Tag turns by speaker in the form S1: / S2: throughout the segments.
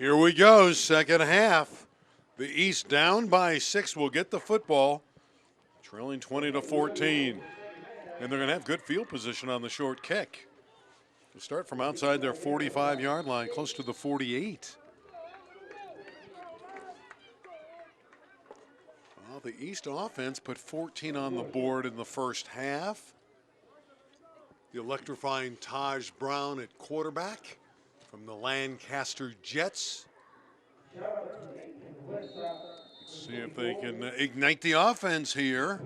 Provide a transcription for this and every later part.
S1: Here we go, second half. The East down by 6 will get the football, trailing 20-14. And they're going to have good field position on the short kick. They'll start from outside their 45-yard line, close to the 48. Well, the East offense put 14 on the board in the first half. The electrifying Taj Brown at quarterback from the Lancaster Jets. Let's see if they can ignite the offense here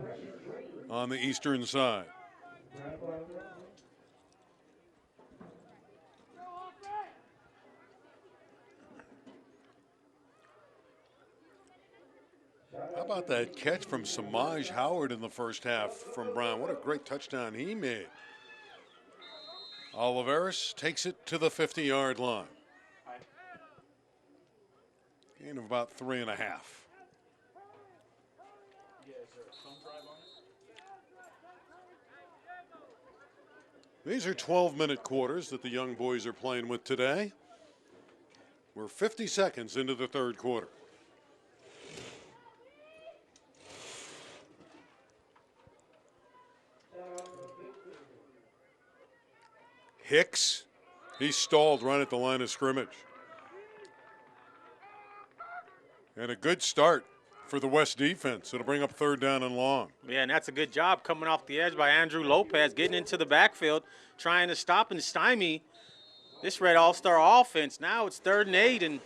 S1: on the eastern side. How about that catch from Samaj Howard in the first half from Brown? What a great touchdown he made. Oliveris takes it to the 50-yard line. Gain of about 3.5. These are 12-minute quarters that the young boys are playing with today. We're 50 seconds into the third quarter. Hicks, he stalled right at the line of scrimmage. And a good start for the West defense. It'll bring up third down and long.
S2: Yeah, and that's a good job coming off the edge by Andrew Lopez, getting into the backfield, trying to stop and stymie this red AllStar offense. Now it's 3rd and 8, and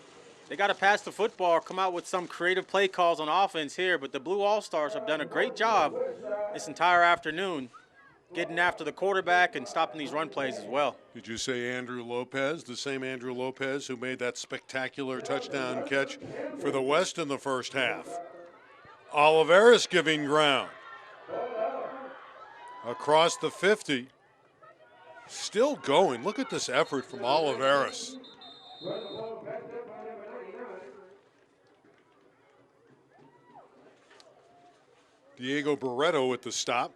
S2: they got to pass the football or come out with some creative play calls on offense here. But the Blue AllStars have done a great job this entire afternoon getting after the quarterback and stopping these run plays as well.
S1: Did you say Andrew Lopez, the same Andrew Lopez who made that spectacular touchdown catch for the West in the first half? Oliveris giving ground. Across the 50. Still going. Look at this effort from Oliveris. Diego Barreto at the stop.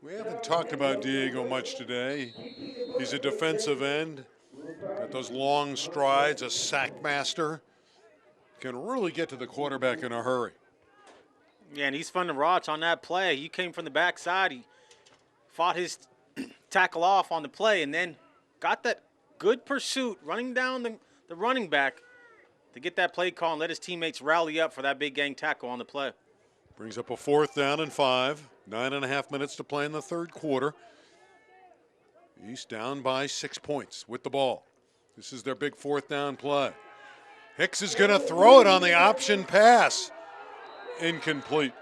S1: We haven't talked about Diego much today. He's a defensive end, got those long strides, a sack master. Can really get to the quarterback in a hurry.
S2: Yeah, and he's fun to watch on that play. He came from the backside. He fought his tackle off on the play and then got that good pursuit running down the running back to get that play call and let his teammates rally up for that big gang tackle on the play.
S1: Brings up a 4th down and 5. 9.5 minutes to play in the third quarter. East down by 6 points with the ball. This is their big 4th down play. Hicks is going to throw it on the option pass. Incomplete.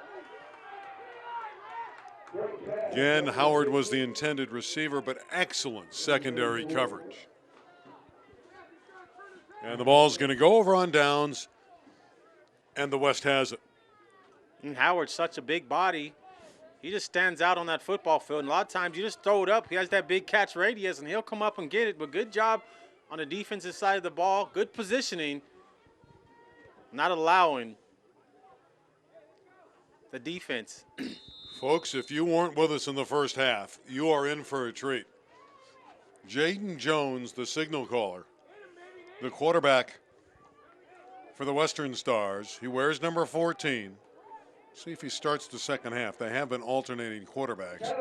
S1: Again, Howard was the intended receiver, but excellent secondary coverage. And the ball's going to go over on downs, and the West has it.
S2: And Howard's such a big body. He just stands out on that football field. And a lot of times you just throw it up. He has that big catch radius, and he'll come up and get it. But good job on the defensive side of the ball. Good positioning. Not allowing the defense.
S1: Folks, if you weren't with us in the first half, you are in for a treat. Jaden Jones, the signal caller, the quarterback for the Western Stars. He wears number 14. See if he starts the second half. They have been alternating quarterbacks.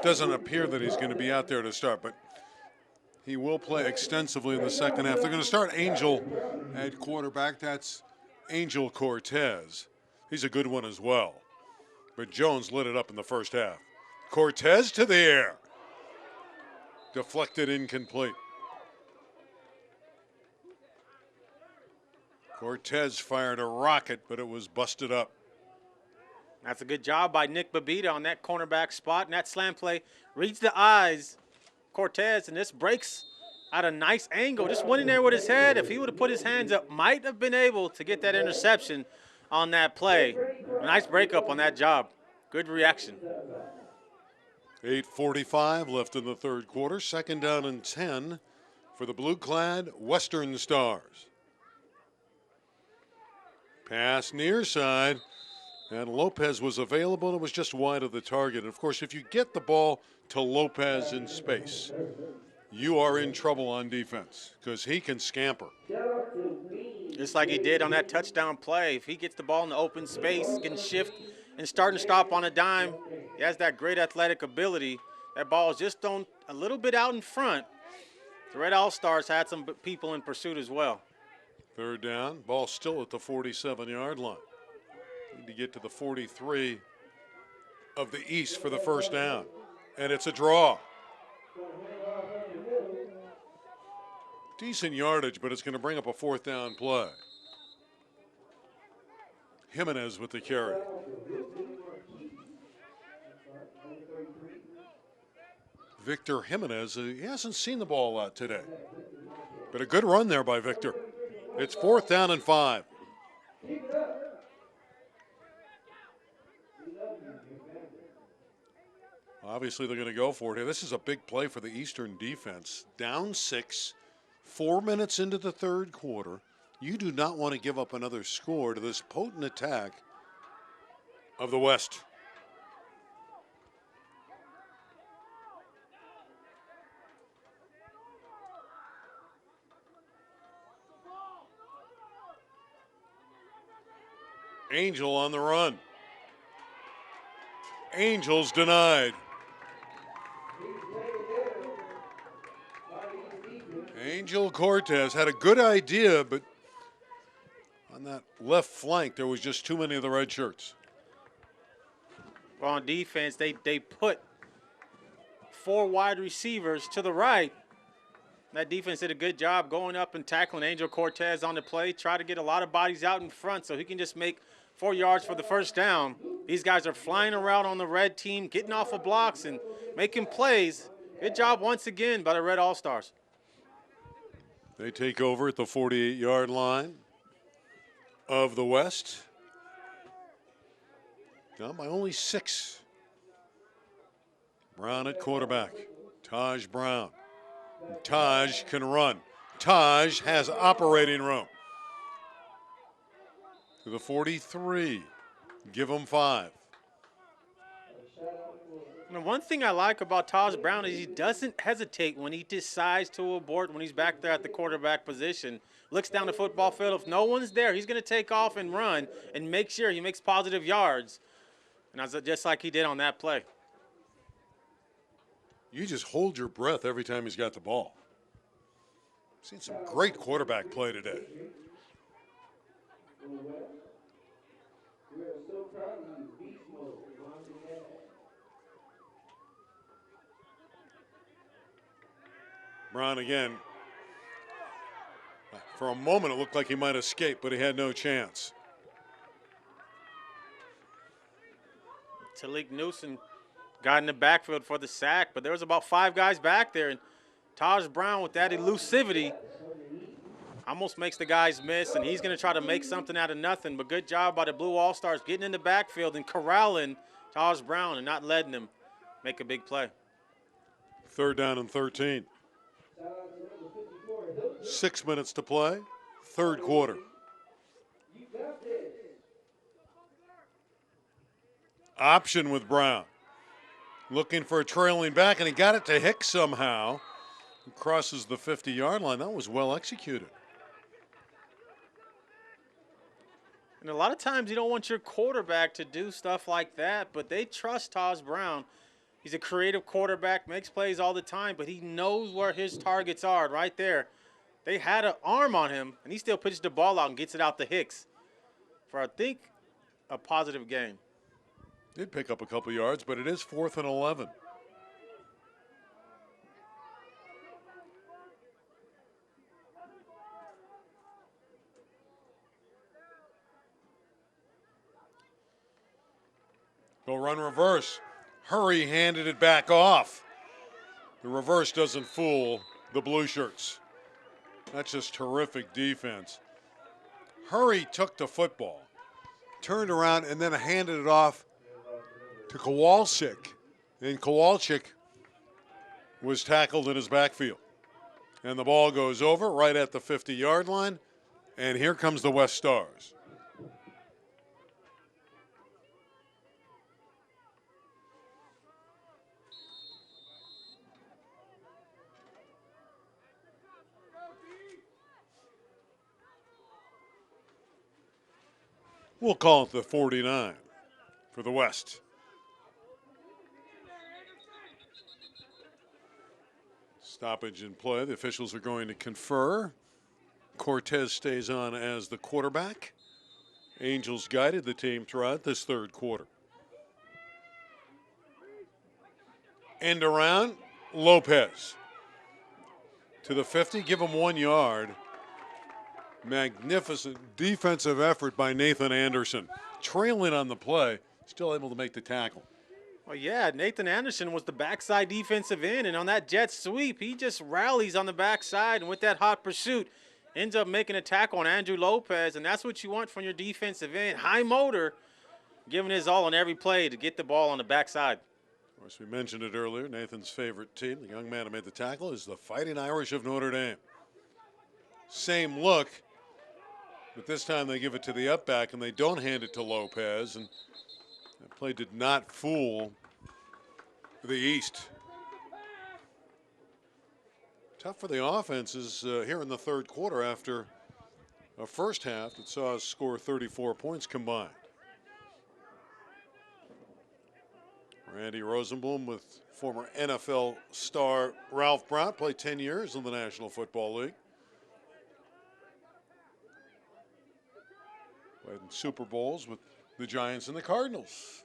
S1: Doesn't appear that he's going to be out there to start, but he will play extensively in the second half. They're going to start Angel at quarterback. That's Angel Cortez. He's a good one as well. But Jones lit it up in the first half. Cortez to the air. Deflected, incomplete. Cortez fired a rocket, but it was busted up.
S2: That's a good job by Nick Babita on that cornerback spot. And that slam play reads the eyes. Cortez, and this breaks at a nice angle. Just went in there with his head. If he would have put his hands up, might have been able to get that interception on that play. A nice breakup on that job. Good reaction.
S1: 8:45 left in the third quarter. 2nd down and 10 for the blue-clad Western Stars. Pass near side. And Lopez was available, and it was just wide of the target. And, of course, if you get the ball to Lopez in space, you are in trouble on defense because he can scamper.
S2: Just like he did on that touchdown play. If he gets the ball in the open space, can shift and start and stop on a dime, he has that great athletic ability. That ball is just on a little bit out in front. The Red All-Stars had some people in pursuit as well.
S1: Third down, ball still at the 47-yard line. Need to get to the 43 of the East for the first down. And it's a draw. Decent yardage, but it's going to bring up a fourth down play. Jimenez with the carry. Victor Jimenez, he hasn't seen the ball a lot today. But a good run there by Victor. It's 4th down and 5. Obviously, they're going to go for it here. This is a big play for the Eastern defense. Down 6, 4 minutes into the third quarter. You do not want to give up another score to this potent attack of the West. Angel on the run. Angel's denied. Angel Cortez had a good idea, but on that left flank, there was just too many of the red shirts.
S2: Well, on defense, they put 4 wide receivers to the right. That defense did a good job going up and tackling Angel Cortez on the play. Try to get a lot of bodies out in front so he can just make 4 yards for the first down. These guys are flying around on the red team, getting off of blocks and making plays. Good job once again by the Red All-Stars.
S1: They take over at the 48-yard line of the West. Down by only 6. Brown at quarterback. Taj Brown. Taj can run. Taj has operating room. To the 43. Give him 5.
S2: And one thing I like about Taj Brown is he doesn't hesitate when he decides to abort when he's back there at the quarterback position. Looks down the football field. If no one's there, he's going to take off and run and make sure he makes positive yards. And just like he did on that play.
S1: You just hold your breath every time he's got the ball. Seen some great quarterback play today. Brown again. For a moment, it looked like he might escape, but he had no chance.
S2: Talik Newsom got in the backfield for the sack, but there was about 5 guys back there, and Taj Brown with that elusivity almost makes the guys miss, and he's going to try to make something out of nothing. But good job by the Blue All-Stars getting in the backfield and corralling Taj Brown and not letting him make a big play.
S1: 3rd down and 13. 6 minutes to play, third quarter. Option with Brown. Looking for a trailing back, and he got it to Hicks somehow. He crosses the 50-yard line. That was well executed.
S2: And a lot of times you don't want your quarterback to do stuff like that, but they trust Taj Brown. He's a creative quarterback, makes plays all the time, but he knows where his targets are right there. They had an arm on him, and he still pitches the ball out and gets it out to Hicks for, I think, a positive gain.
S1: Did pick up a couple yards, but it is 4th and 11. They'll run reverse. Hurry handed it back off. The reverse doesn't fool the blue shirts. That's just terrific defense. Hurry took the football, turned around, and then handed it off to Kowalczyk. And Kowalczyk was tackled in his backfield. And the ball goes over right at the 50-yard line. And here comes the West Stars. We'll call it the 49 for the West. Stoppage in play. The officials are going to confer. Cortez stays on as the quarterback. Angels guided the team throughout this third quarter. End around, Lopez. To the 50, give him 1 yard. Magnificent defensive effort by Nathan Anderson. Trailing on the play, still able to make the tackle.
S2: Well, yeah, Nathan Anderson was the backside defensive end, and on that jet sweep, he just rallies on the backside, and with that hot pursuit, ends up making a tackle on Andrew Lopez, and that's what you want from your defensive end. High motor, giving his all on every play to get the ball on the backside.
S1: Of course, we mentioned it earlier. Nathan's favorite team, the young man who made the tackle, is the Fighting Irish of Notre Dame. Same look, but this time they give it to the up back, and they don't hand it to Lopez, and that play did not fool the East. Tough for the offenses here in the third quarter after a first half that saw us score 34 points combined. Randy Rosenblum with former NFL star Ralph Brown, played 10 years in the National Football League. Played in Super Bowls with the Giants and the Cardinals.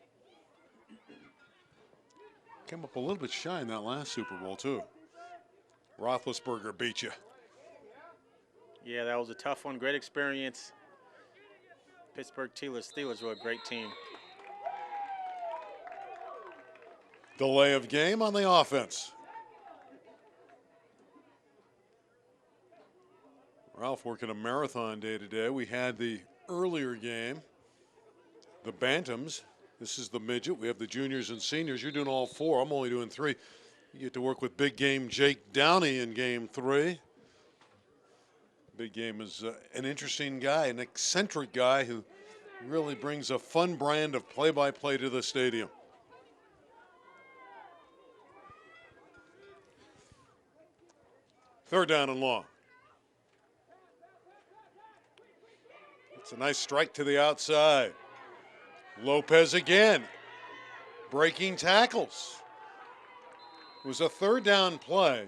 S1: Came up a little bit shy in that last Super Bowl, too. Roethlisberger beat you.
S2: Yeah, that was a tough one. Great experience. Pittsburgh Steelers were a great team.
S1: Delay of game on the offense. Ralph working a marathon day today. We had the earlier game, the Bantams. This is the Midget. We have the juniors and seniors. You're doing all four. I'm only doing three. You get to work with big game Jake Downey in game 3. Big game is an interesting guy, an eccentric guy who really brings a fun brand of play-by-play to the stadium. Third down and long. It's a nice strike to the outside. Lopez again, breaking tackles. It was a third down play,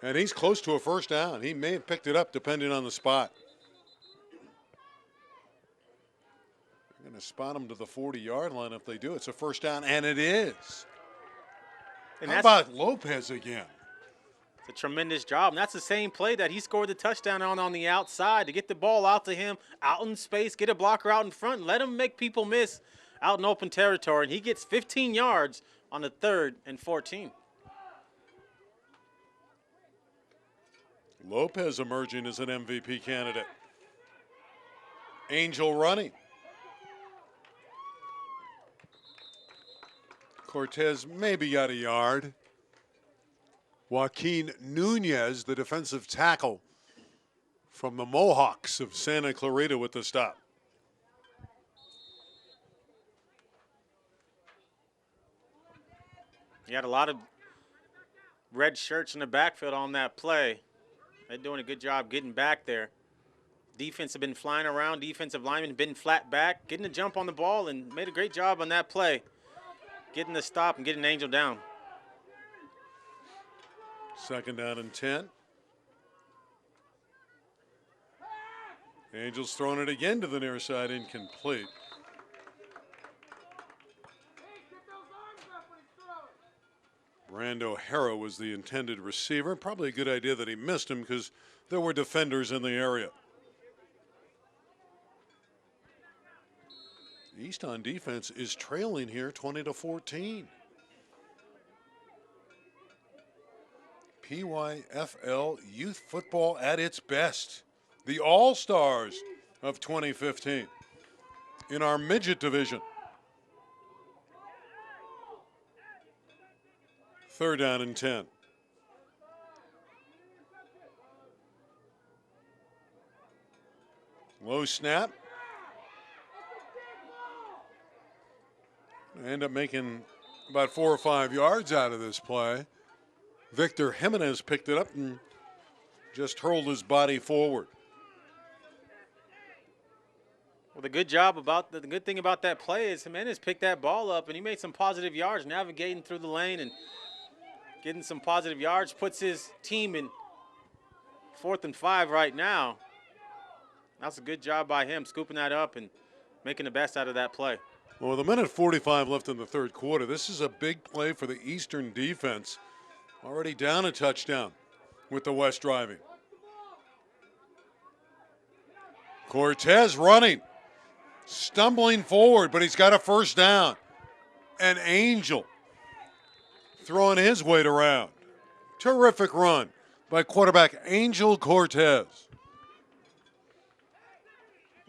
S1: and he's close to a first down. He may have picked it up depending on the spot. They're going to spot him to the 40-yard line if they do. It's a first down, and it is. And how about Lopez again?
S2: It's a tremendous job, and that's the same play that he scored the touchdown on the outside, to get the ball out to him, out in space, get a blocker out in front, and let him make people miss out in open territory, and he gets 15 yards on the 3rd and 14.
S1: Lopez emerging as an MVP candidate. Angel running. Cortez maybe got a yard. Joaquin Nunez, the defensive tackle from the Mohawks of Santa Clarita, with the stop.
S2: He had a lot of red shirts in the backfield on that play. They're doing a good job getting back there. Defense have been flying around. Defensive linemen been flat back, getting a jump on the ball, and made a great job on that play, getting the stop and getting Angel down.
S1: Second down and 10. Angels throwing it again to the near side, incomplete. Brando Harrow was the intended receiver. Probably a good idea that he missed him because there were defenders in the area. East on defense is trailing here 20-14. PYFL youth football at its best. The All-Stars of 2015 in our Midget division. Third down and 10. Low snap. End up making about 4 or 5 yards out of this play. Victor Jimenez picked it up and just hurled his body forward.
S2: Well, the good thing about that play is Jimenez picked that ball up and he made some positive yards, navigating through the lane and getting some positive yards. Puts his team in 4th and 5 right now. That's a good job by him, scooping that up and making the best out of that play.
S1: Well, with a minute 45 left in the third quarter, this is a big play for the Eastern defense. Already down a touchdown with the West driving. Cortez running, stumbling forward, but he's got a first down. And Angel throwing his weight around. Terrific run by quarterback Angel Cortez.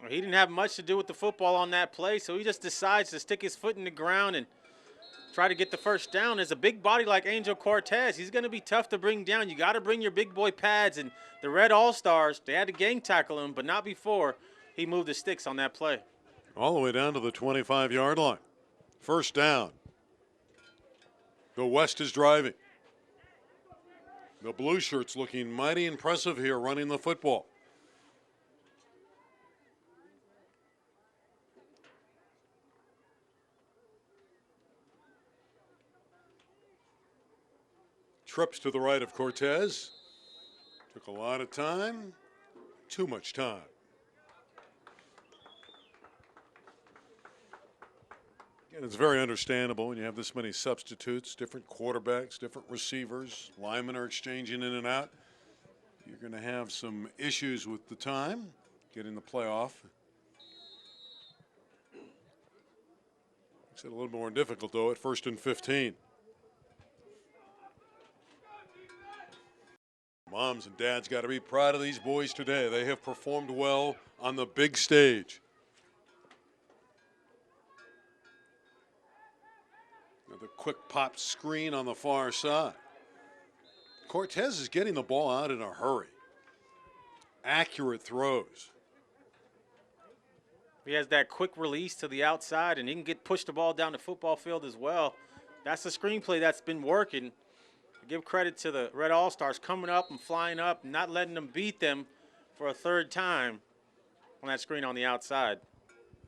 S2: Well, he didn't have much to do with the football on that play, so he just decides to stick his foot in the ground and try to get the first down. As a big body like Angel Cortez, he's going to be tough to bring down. You got to bring your big boy pads, and the Red All-Stars, they had to gang tackle him, but not before he moved the sticks on that play.
S1: All the way down to the 25-yard line. First down. The West is driving. The blue shirts looking mighty impressive here running the football. Trips to the right of Cortez. Took a lot of time. Too much time. And it's very understandable when you have this many substitutes, different quarterbacks, different receivers, linemen are exchanging in and out. You're going to have some issues with the time, getting the play off. Makes it a little more difficult, though, at 1st and 15. Moms and dads got to be proud of these boys today. They have performed well on the big stage. The quick pop screen on the far side. Cortez is getting the ball out in a hurry. Accurate throws.
S2: He has that quick release to the outside, and he can push the ball down the football field as well. That's the screenplay that's been working. I give credit to the Red All-Stars coming up and flying up and not letting them beat them for a third time on that screen on the outside.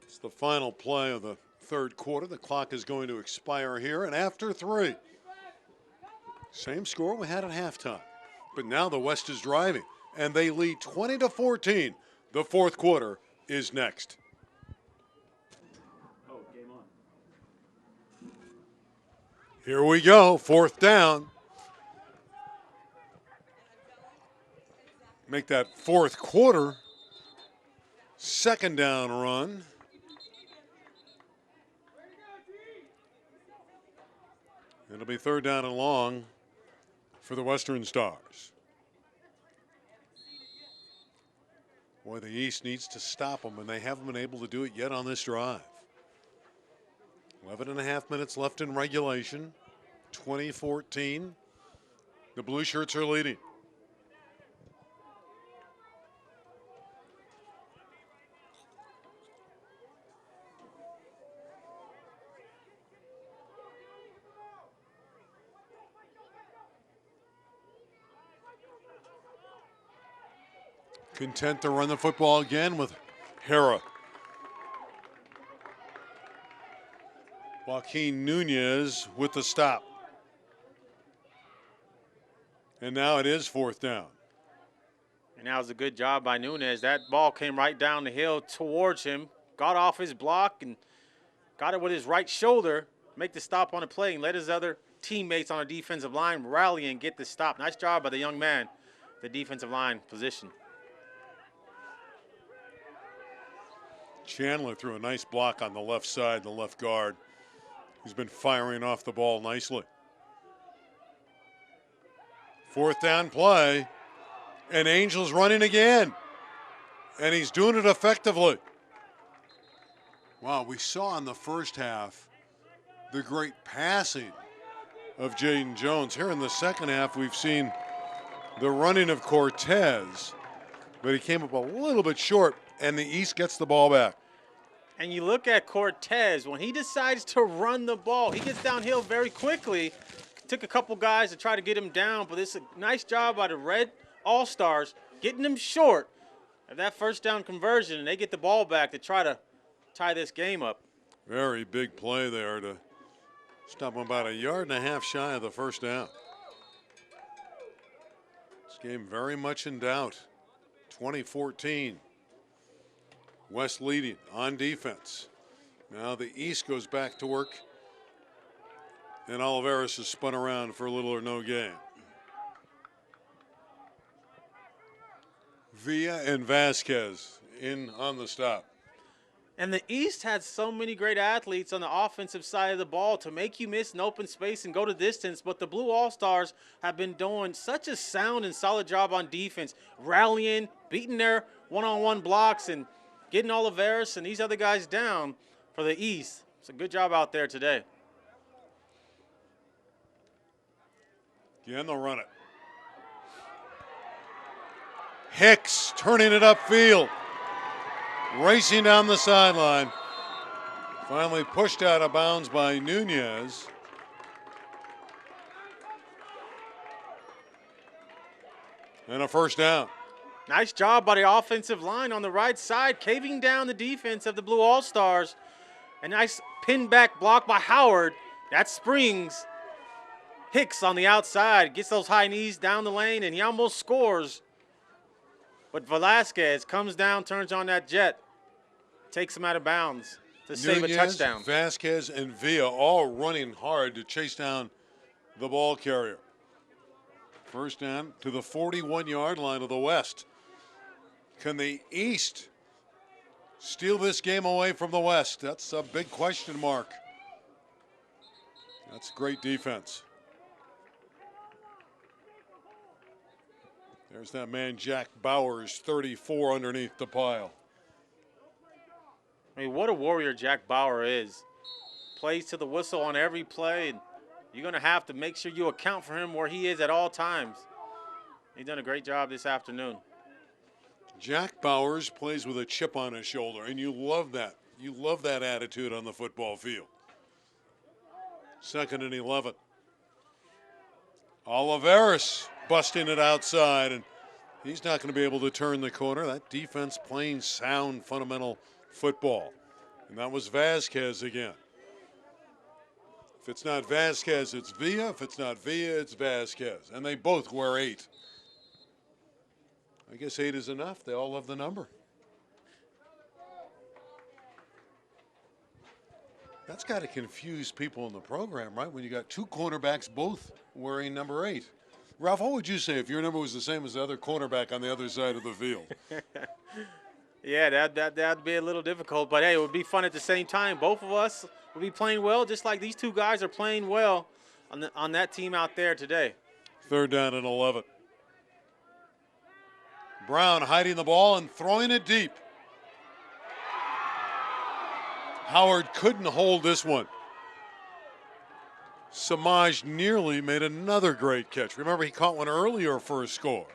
S1: It's the final play of the third quarter. The clock is going to expire here, and after 3. Same score we had at halftime. But now the West is driving, and they lead 20-14. The fourth quarter is next.
S2: Oh, game on.
S1: Here we go, 4th down. Make that fourth quarter 2nd down run. It'll be 3rd down and long for the Western Stars. Boy, the East needs to stop them, and they haven't been able to do it yet on this drive. 11 and a half minutes left in regulation. 20-14. The blue shirts are leading. Content to run the football again with Hera. Joaquin Nunez with the stop. And now it is 4th down.
S2: And that was a good job by Nunez. That ball came right down the hill towards him, got off his block and got it with his right shoulder, make the stop on the play, and let his other teammates on the defensive line rally and get the stop. Nice job by the young man, the defensive line position.
S1: Chandler threw a nice block on the left side, the left guard. He's been firing off the ball nicely. 4th down play, and Angel's running again, and he's doing it effectively. Wow, we saw in the first half the great passing of Jaden Jones. Here in the second half, we've seen the running of Cortez, but he came up a little bit short, and the East gets the ball back.
S2: And you look at Cortez, when he decides to run the ball, he gets downhill very quickly. Took a couple guys to try to get him down, but it's a nice job by the Red All-Stars getting him short of that first down conversion, and they get the ball back to try to tie this game up.
S1: Very big play there to stop him about 1.5 yards shy of the first down. This game very much in doubt. 2014. West leading on defense. Now the East goes back to work, and Oliveris is spun around for little or no gain. Villa and Vasquez in on the stop.
S2: And the East had so many great athletes on the offensive side of the ball to make you miss an open space and go to distance. But the Blue All-Stars have been doing such a sound and solid job on defense, rallying, beating their one-on-one blocks, and getting Oliveris and these other guys down for the East. It's a good job out there today.
S1: Again, they'll run it. Hicks turning it upfield. Racing down the sideline. Finally pushed out of bounds by Nunez. And a first down.
S2: Nice job by the offensive line on the right side, caving down the defense of the Blue All-Stars. A nice pin back block by Howard. That springs. Hicks on the outside, gets those high knees down the lane, and he almost scores. But Velasquez comes down, turns on that jet, takes him out of bounds to save a touchdown.
S1: Vasquez and Villa all running hard to chase down the ball carrier. First down to the 41-yard line of the West. Can the East steal this game away from the West? That's a big question mark. That's great defense. There's that man, Jack Bowers, 34 underneath the pile.
S2: I mean, what a warrior Jack Bauer is. Plays to the whistle on every play, and you're going to have to make sure you account for him where he is at all times. He's done a great job this afternoon.
S1: Jack Bowers plays with a chip on his shoulder, and you love that. You love that attitude on the football field. 2nd and 11. Oliveris busting it outside, and he's not going to be able to turn the corner. That defense playing sound, fundamental football. And that was Vasquez again. If it's not Vasquez, it's Villa. If it's not Villa, it's Vasquez. And they both wear 8. I guess 8 is enough. They all love the number. That's got to confuse people in the program, right? When you got 2 cornerbacks both wearing number 8. Ralph, what would you say if your number was the same as the other cornerback on the other side of the field?
S2: Yeah, that'd be a little difficult, but hey, it would be fun at the same time. Both of us will be playing well, just like these 2 guys are playing well on that team out there today.
S1: 3rd down and 11. Brown hiding the ball and throwing it deep. Howard couldn't hold this one. Samaj nearly made another great catch. Remember, he caught one earlier for a score.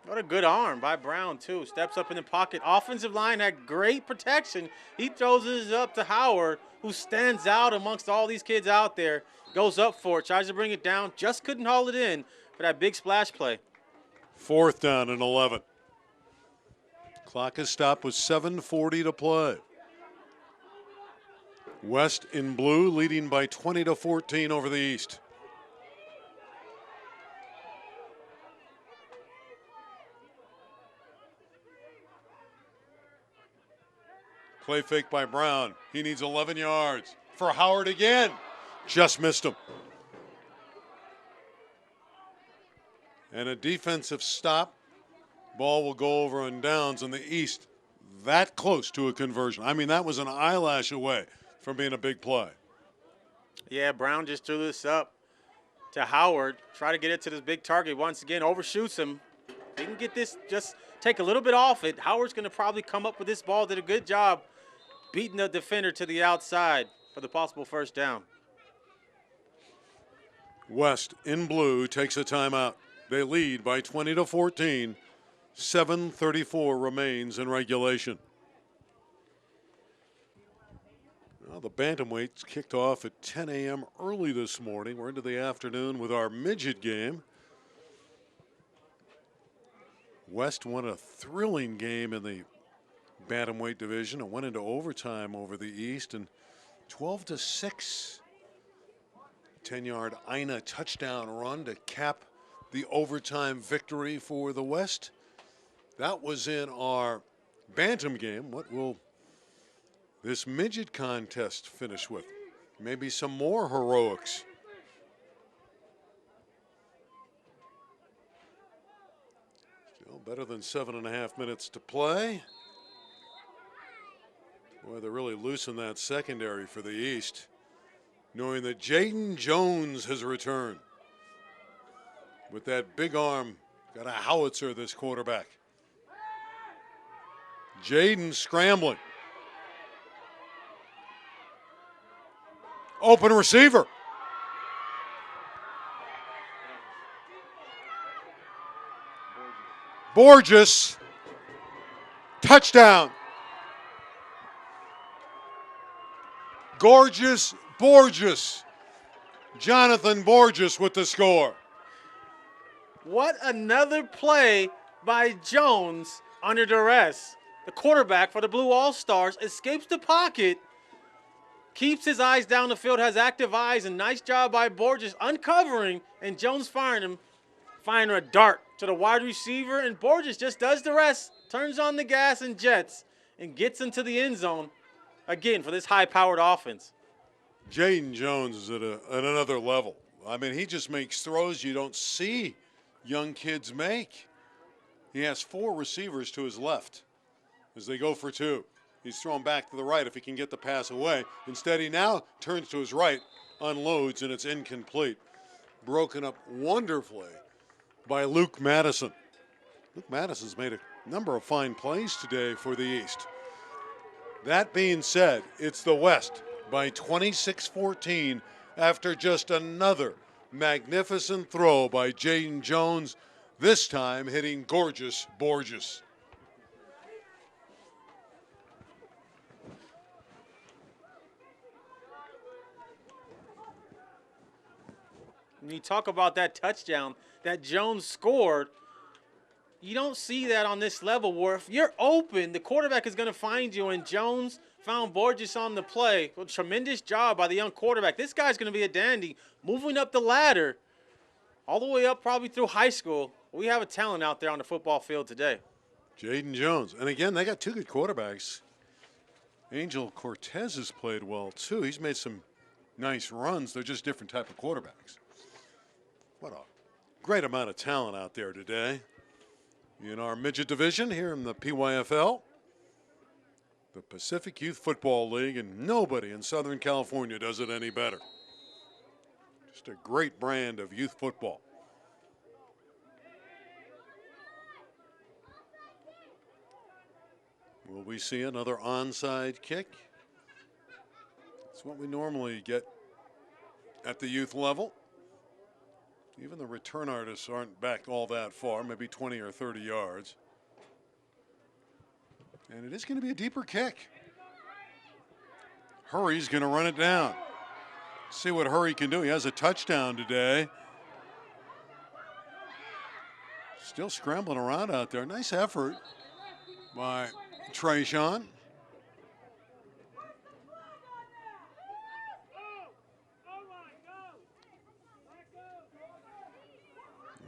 S2: What a good arm by Brown, too. Steps up in the pocket. Offensive line had great protection. He throws it up to Howard, who stands out amongst all these kids out there. Goes up for it, tries to bring it down. Just couldn't haul it in for that big splash play.
S1: 4th down and 11. Clock is stopped with 7:40 to play. West in blue leading by 20-14 over the East. Play fake by Brown. He needs 11 yards. For Howard again. Just missed him. And a defensive stop. Ball will go over on downs in the East. That close to a conversion. I mean, that was an eyelash away from being a big play.
S2: Yeah, Brown just threw this up to Howard. Try to get it to this big target. Once again, overshoots him. Didn't get this, just take a little bit off it. Howard's going to probably come up with this ball. Did a good job beating the defender to the outside for the possible first down.
S1: West in blue takes a timeout. They lead by 20-14. 7:34 remains in regulation. Well, the bantamweights kicked off at 10 a.m. early this morning. We're into the afternoon with our midget game. West won a thrilling game in the bantamweight division and went into overtime over the East, and 12-6. 10-yard Ina touchdown run to cap the overtime victory for the West. That was in our bantam game. What will this midget contest finish with? Maybe some more heroics. Still better than 7.5 minutes to play. Boy, they're really loosing that secondary for the East, knowing that Jaden Jones has returned. With that big arm, got a howitzer, this quarterback. Jaden scrambling. Open receiver. Borges. Touchdown. Gorgeous Borges. Jonathan Borges with the score.
S2: What another play by Jones under duress. The quarterback for the Blue All-Stars escapes the pocket, keeps his eyes down the field, has active eyes, and nice job by Borges uncovering, and Jones firing a dart to the wide receiver, and Borges just does the rest, turns on the gas and jets, and gets into the end zone again for this high-powered offense.
S1: Jaden Jones is at another level. I mean, he just makes throws you don't see young kids make. He has 4 receivers to his left as they go for 2. He's thrown back to the right if he can get the pass away. Instead, he now turns to his right, unloads, and it's incomplete. Broken up wonderfully by Luke Madison. Luke Madison's made a number of fine plays today for the East. That being said, it's the West by 26-14 after just another magnificent throw by Jaden Jones, this time hitting Gorgeous Borges.
S2: When you talk about that touchdown that Jones scored, you don't see that on this level where if you're open, the quarterback is going to find you, and Jones found Borges on the play. Well, tremendous job by the young quarterback. This guy's going to be a dandy, moving up the ladder all the way up probably through high school. We have a talent out there on the football field today.
S1: Jaden Jones. And again, they got 2 good quarterbacks. Angel Cortez has played well, too. He's made some nice runs. They're just different type of quarterbacks. What a great amount of talent out there today in our midget division here in the PYFL, the Pacific Youth Football League, and nobody in Southern California does it any better. Just a great brand of youth football. Will we see another onside kick? It's what we normally get at the youth level. Even the return artists aren't back all that far, maybe 20 or 30 yards. And it is going to be a deeper kick. Hurry's going to run it down. See what Hurry can do. He has a touchdown today. Still scrambling around out there. Nice effort by Trayshawn.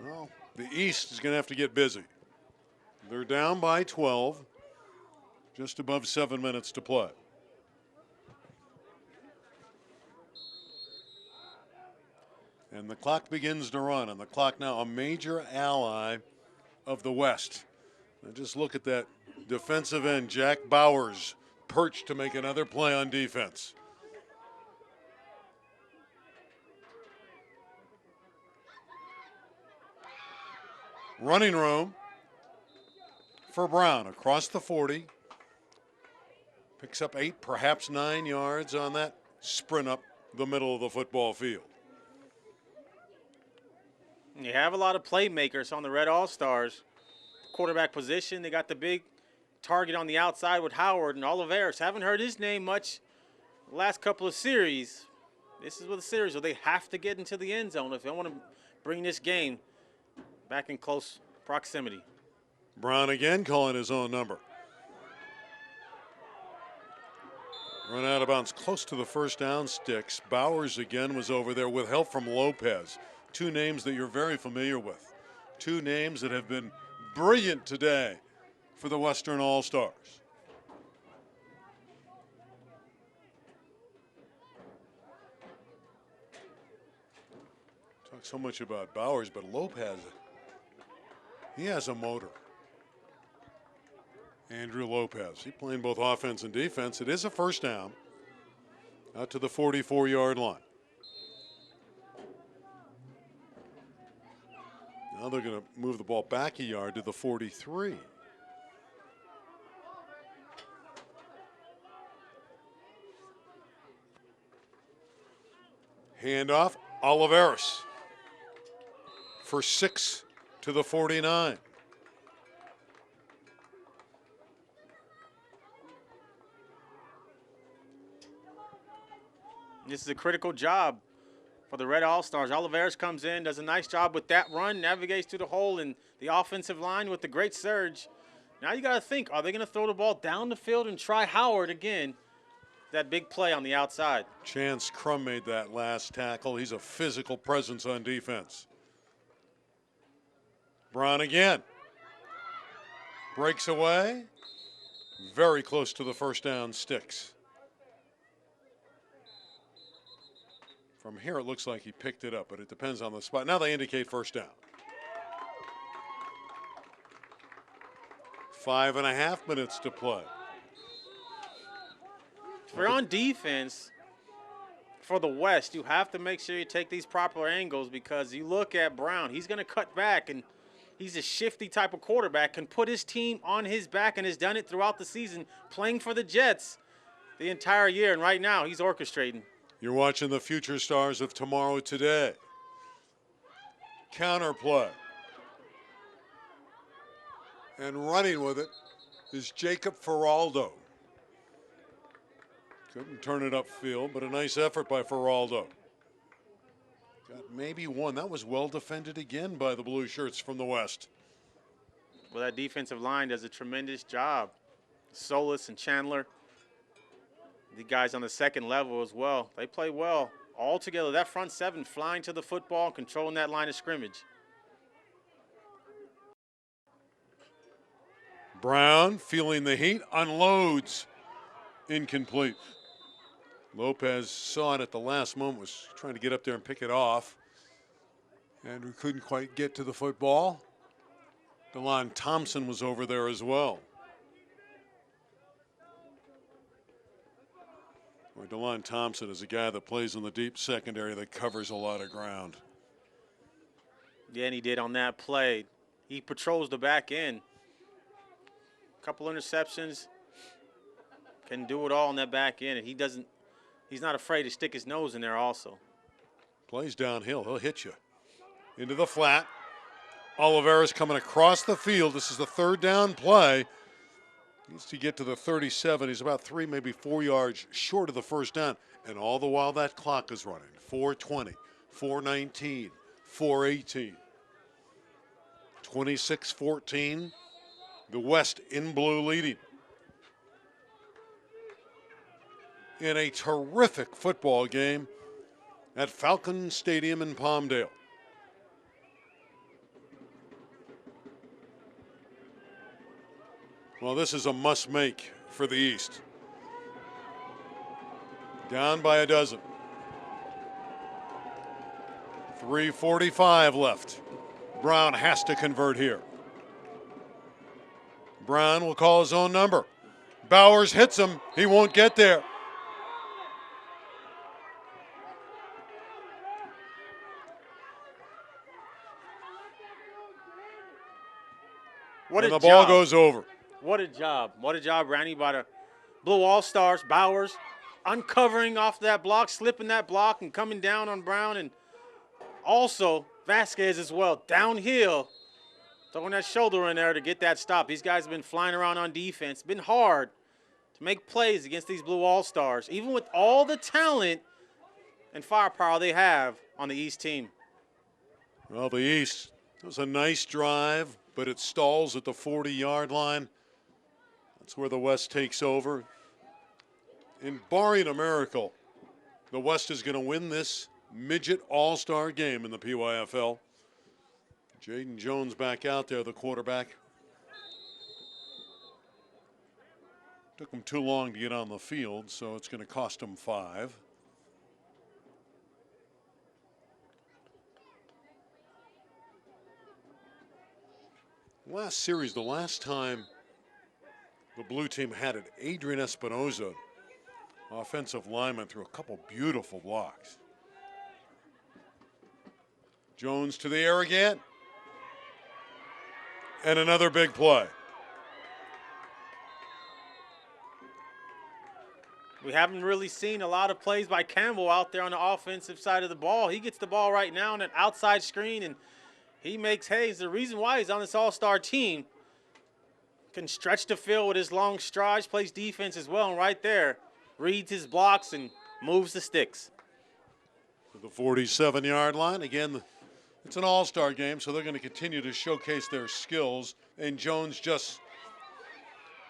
S1: Well, the East is going to have to get busy. They're down by 12, just above 7 minutes to play. And the clock begins to run, and the clock now a major ally of the West. Now just look at that defensive end, Jack Bowers, perched to make another play on defense. Running room for Brown across the 40. Picks up 8, perhaps 9 yards on that sprint up the middle of the football field.
S2: You have a lot of playmakers on the Red All-Stars. Quarterback position, they got the big target on the outside with Howard and Oliveris. Haven't heard his name much the last couple of series. This is what the series, so they have to get into the end zone if they want to bring this game back in close proximity.
S1: Brown again calling his own number. Run out of bounds close to the first down sticks. Bowers again was over there with help from Lopez. Two names that you're very familiar with. Two names that have been brilliant today for the Western All-Stars. Talk so much about Bowers, but Lopez, he has a motor. Andrew Lopez, he playing both offense and defense. It is a first down out to the 44-yard line. Now they're going to move the ball back a yard to the 43. Handoff, Oliveris for 6 to the 49.
S2: This is a critical job for the Red All-Stars. Oliveris comes in, does a nice job with that run, navigates through the hole in the offensive line with the great surge. Now you got to think, are they going to throw the ball down the field and try Howard again? That big play on the outside.
S1: Chance Crum made that last tackle. He's a physical presence on defense. Brown again. Breaks away. Very close to the first down sticks. From here, it looks like he picked it up, but it depends on the spot. Now they indicate first down. 5.5 minutes to play.
S2: If you're on defense for the West, you have to make sure you take these proper angles, because you look at Brown, he's going to cut back, and he's a shifty type of quarterback, can put his team on his back, and has done it throughout the season, playing for the Jets the entire year, and right now he's orchestrating.
S1: You're watching the future stars of tomorrow today. Counter play. And running with it is Jacob Feraldo. Couldn't turn it upfield, but a nice effort by Feraldo. Got maybe one. That was well defended again by the blue shirts from the West.
S2: Well, that defensive line does a tremendous job. Solis and Chandler, the guys on the second level as well, they play well all together. That front seven flying to the football, controlling that line of scrimmage.
S1: Brown feeling the heat, unloads, incomplete. Lopez saw it at the last moment, was trying to get up there and pick it off. Andrew couldn't quite get to the football. DeLon Thompson was over there as well. Well, DeLon Thompson is a guy that plays in the deep secondary that covers a lot of ground.
S2: Yeah, and he did on that play. He patrols the back end. Couple interceptions, can do it all on that back end, and he's not afraid to stick his nose in there also.
S1: Plays downhill, he'll hit you. Into the flat. Oliveris coming across the field. This is the third down play. Needs to get to the 37. He's about 3, maybe 4 yards short of the first down. And all the while that clock is running. 4:20, 4:19, 4:18. 26-14. The West in blue leading. In a terrific football game at Falcon Stadium in Palmdale. Well, this is a must-make for the East. Down by a dozen. 3:45 left. Brown has to convert here. Brown will call his own number. Bowers hits him. He won't get there.
S2: What
S1: and
S2: a
S1: the ball
S2: job.
S1: goes over.
S2: What a job. What a job, Randy, by the Blue All-Stars. Bowers uncovering off that block, slipping that block, and coming down on Brown. And also Vasquez as well, downhill, throwing that shoulder in there to get that stop. These guys have been flying around on defense. Been hard to make plays against these Blue All-Stars, even with all the talent and firepower they have on the East team.
S1: Well, the East, it was a nice drive, but it stalls at the 40-yard line. That's where the West takes over. And barring a miracle, the West is going to win this Midget All-Star game in the PYFL. Jaden Jones back out there, the quarterback. Took him too long to get on the field, so it's going to cost him 5. Last series, the last time the blue team had it, Adrian Espinoza, offensive lineman, threw a couple beautiful blocks. Jones to the air again. And another big play.
S2: We haven't really seen a lot of plays by Campbell out there on the offensive side of the ball. He gets the ball right now on an outside screen, and he makes hays. The reason why he's on this all-star team, can stretch the field with his long strides, plays defense as well, and right there, reads his blocks and moves the sticks.
S1: To the 47-yard line. Again, it's an all-star game, so they're going to continue to showcase their skills. And Jones just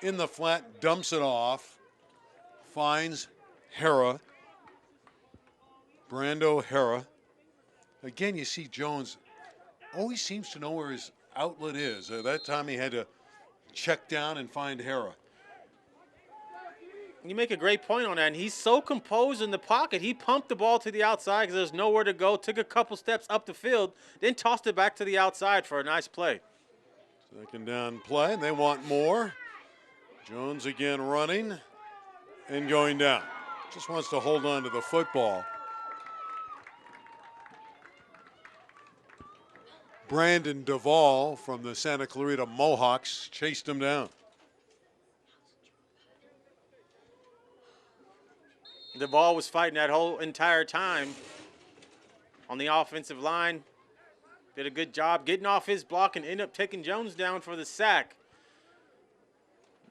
S1: in the flat dumps it off. Finds Hera, Brando Hera. Again, you see Jones always seems to know where his outlet is. That time he had to check down and find Hera.
S2: You make a great point on that, and he's so composed in the pocket. He pumped the ball to the outside because there's nowhere to go, took a couple steps up the field, then tossed it back to the outside for a nice play.
S1: Second down play, and they want more. Jones again running and going down. Just wants to hold on to the football. Brandon Duvall from the Santa Clarita Mohawks chased him down.
S2: Duvall was fighting that whole entire time on the offensive line. Did a good job getting off his block and ended up taking Jones down for the sack.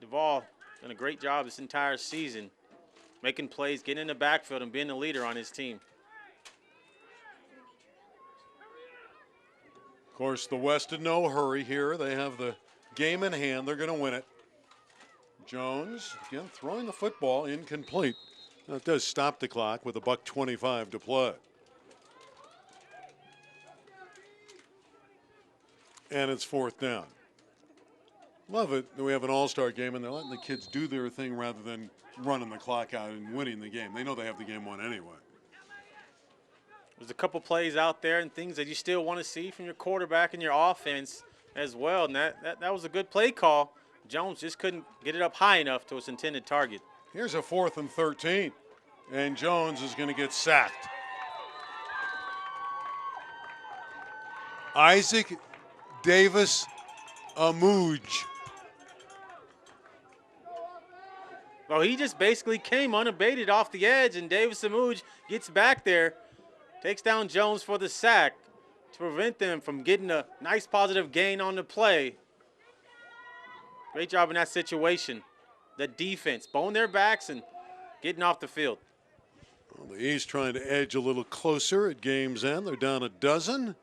S2: Duvall done a great job this entire season, making plays, getting in the backfield, and being the leader on his team.
S1: Of course, the West in no hurry here. They have the game in hand. They're going to win it. Jones, again, throwing the football incomplete. That does stop the clock with $1:25 to play. And it's 4th down. Love it that we have an all-star game and they're letting the kids do their thing rather than running the clock out and winning the game. They know they have the game won anyway.
S2: There's a couple plays out there and things that you still want to see from your quarterback and your offense as well. And that was a good play call. Jones just couldn't get it up high enough to its intended target.
S1: Here's a 4th and 13. And Jones is going to get sacked. Isaac Davis Amuj.
S2: Well, he just basically came unabated off the edge, and Davis Amuj gets back there, takes down Jones for the sack to prevent them from getting a nice positive gain on the play. Great job in that situation. The defense, bowing their backs and getting off the field.
S1: Well, the East trying to edge a little closer at game's end. They're down a dozen.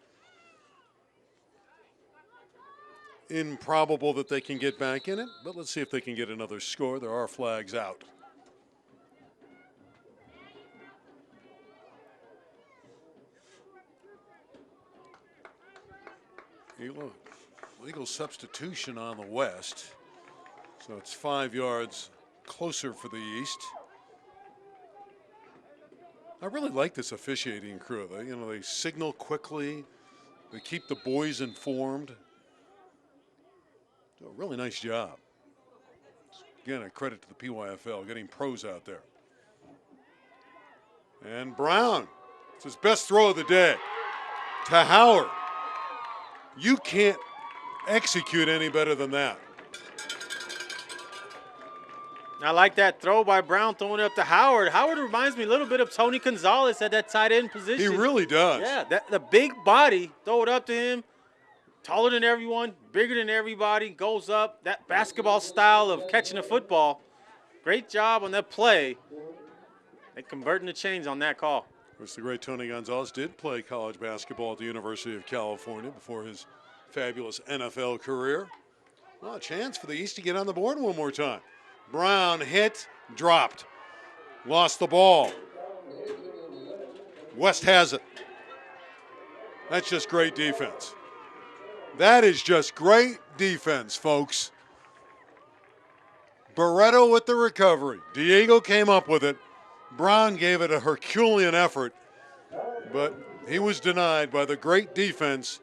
S1: Improbable that they can get back in it, but let's see if they can get another score. There are flags out. Legal substitution on the West. So it's 5 yards closer for the East. I really like this officiating crew. They signal quickly. They keep the boys informed. Do a really nice job. Again, a credit to the PYFL, getting pros out there. And Brown, it's his best throw of the day to Howard. You can't execute any better than that.
S2: I like that throw by Brown, throwing it up to Howard. Howard reminds me a little bit of Tony Gonzalez at that tight end position.
S1: He really does.
S2: Yeah, the big body, throw it up to him. Taller than everyone, bigger than everybody, goes up. That basketball style of catching a football. Great job on that play. They converting the chains on that call.
S1: Of course, the great Tony Gonzalez did play college basketball at the University of California before his fabulous NFL career. Well, a chance for the East to get on the board one more time. Brown hit, dropped. Lost the ball. West has it. That's just great defense. That is just great defense, folks. Barreto with the recovery. Diego came up with it. Brown gave it a Herculean effort, but he was denied by the great defense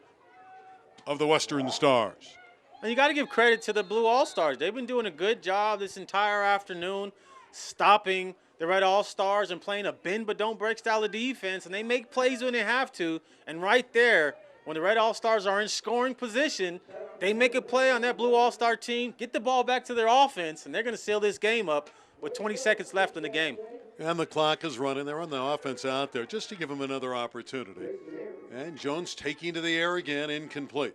S1: of the Western Stars.
S2: And you got to give credit to the Blue All-Stars. They've been doing a good job this entire afternoon stopping the Red All-Stars and playing a bend but don't break style of defense, and they make plays when they have to. And right there, when the Red All-Stars are in scoring position, they make a play on that Blue All-Star team, get the ball back to their offense, and they're going to seal this game up with 20 seconds left in the game.
S1: And the clock is running. They're on the offense out there just to give them another opportunity. And Jones taking to the air again, incomplete.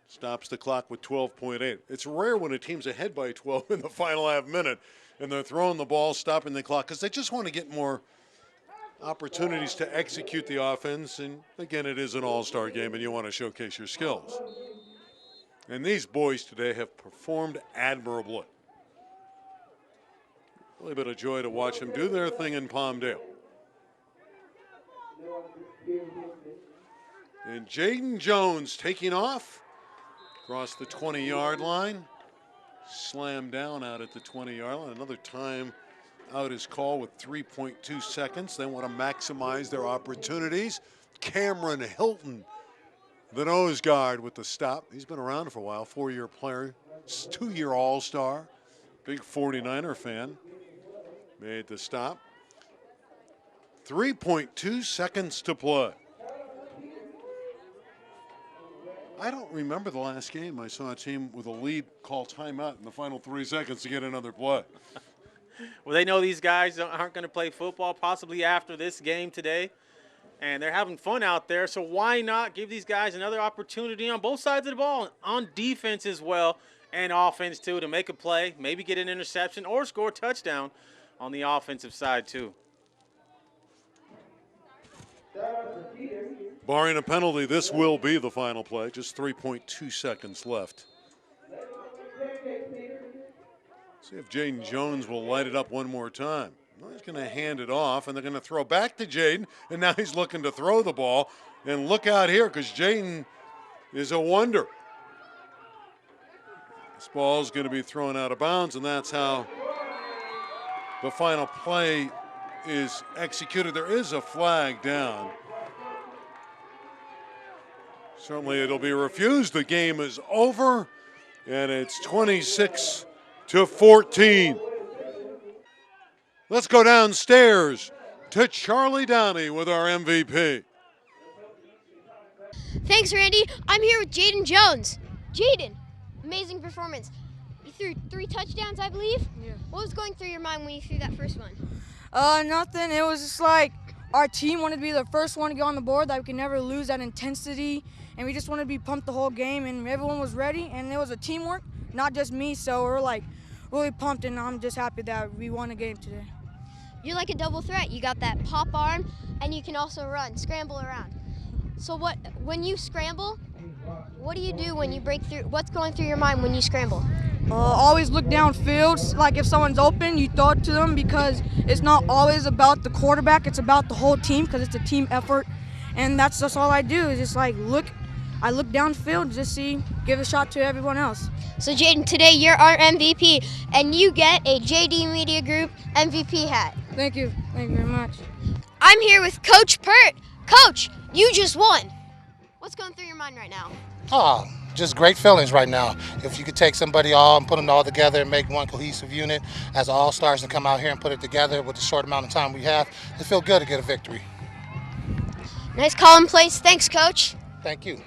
S1: Stops the clock with 12.8. It's rare when a team's ahead by 12 in the final half minute and they're throwing the ball, stopping the clock, because they just want to get more opportunities to execute the offense. And again, it is an all-star game and you want to showcase your skills. And these boys today have performed admirably. Really been a joy to watch them do their thing in Palmdale. And Jaden Jones taking off across the 20-yard line. Slammed down out at the 20-yard line. Another time out is called with 3.2 seconds. They want to maximize their opportunities. Cameron Hilton, the nose guard with the stop. He's been around for a while, 4-year player, 2-year All-Star, big 49er fan. Made the stop. 3.2 seconds to play. I don't remember the last game I saw a team with a lead call timeout in the final 3 seconds to get another play.
S2: Well, they know these guys aren't going to play football possibly after this game today, and they're having fun out there, so why not give these guys another opportunity on both sides of the ball, on defense as well, and offense too, to make a play, maybe get an interception or score a touchdown on the offensive side too.
S1: Barring a penalty, this will be the final play. Just 3.2 seconds left. See if Jaden Jones will light it up one more time. Well, he's going to hand it off, and they're going to throw back to Jaden, and now he's looking to throw the ball. And look out here, because Jaden is a wonder. This ball is going to be thrown out of bounds, and that's how the final play is executed. There is a flag down. Certainly it'll be refused. The game is over, and it's 26-14. Let's go downstairs to Charlie Downey with our MVP.
S3: Thanks, Randy. I'm here with Jaden Jones. Jaden, amazing performance. You threw 3 touchdowns, I believe?
S4: Yeah.
S3: What was going through your mind when you threw that first one?
S4: Nothing. It was just like our team wanted to be the first one to get on the board, that we could never lose that intensity, and we just wanted to be pumped the whole game, and everyone was ready, and it was a teamwork, not just me, so we're like really pumped, and I'm just happy that we won a game today.
S3: You're like a double threat. You got that pop arm, and you can also run, scramble around. So when you scramble, what do you do when you break through? What's going through your mind when you scramble?
S4: Always look downfield. Like if someone's open, you throw it to them, because it's not always about the quarterback. It's about the whole team, because it's a team effort. And that's just all I do, is just like I look downfield, just give a shot to everyone else.
S3: So Jaden, today you're our MVP, and you get a JD Media Group MVP hat.
S4: Thank you. Thank you very much.
S3: I'm here with Coach Pert. Coach, you just won. What's going through your mind right now?
S5: Oh, just great feelings right now. If you could take somebody all and put them all together and make one cohesive unit as All-Stars and come out here and put it together with the short amount of time we have, it feels good to get a victory.
S3: Nice call in place. Thanks, Coach.
S5: Thank you.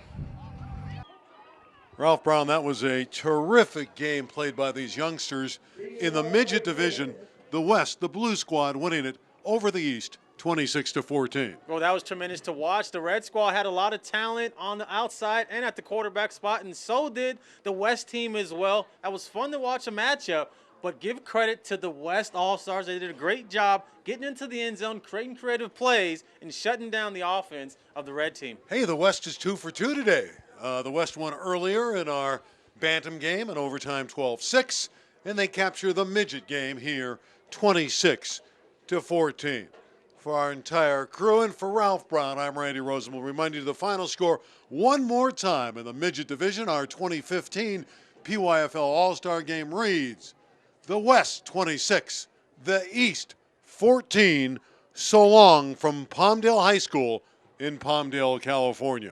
S1: Ralph Brown, that was a terrific game played by these youngsters in the Midget division. The West, the Blue Squad, winning it over the East, 26-14.
S2: Well, that was tremendous to watch. The Red Squad had a lot of talent on the outside and at the quarterback spot, and so did the West team as well. That was fun to watch a matchup, but give credit to the West All-Stars. They did a great job getting into the end zone, creating creative plays, and shutting down the offense of the Red team.
S1: Hey, the West is 2 for 2 today. The West won earlier in our Bantam game in overtime 12-6, and they capture the Midget game here 26-14. For our entire crew and for Ralph Brown, I'm Randy Rosen. We'll remind you of the final score one more time in the Midget Division. Our 2015 PYFL All-Star game reads, the West 26, the East 14. So long from Palmdale High School in Palmdale, California.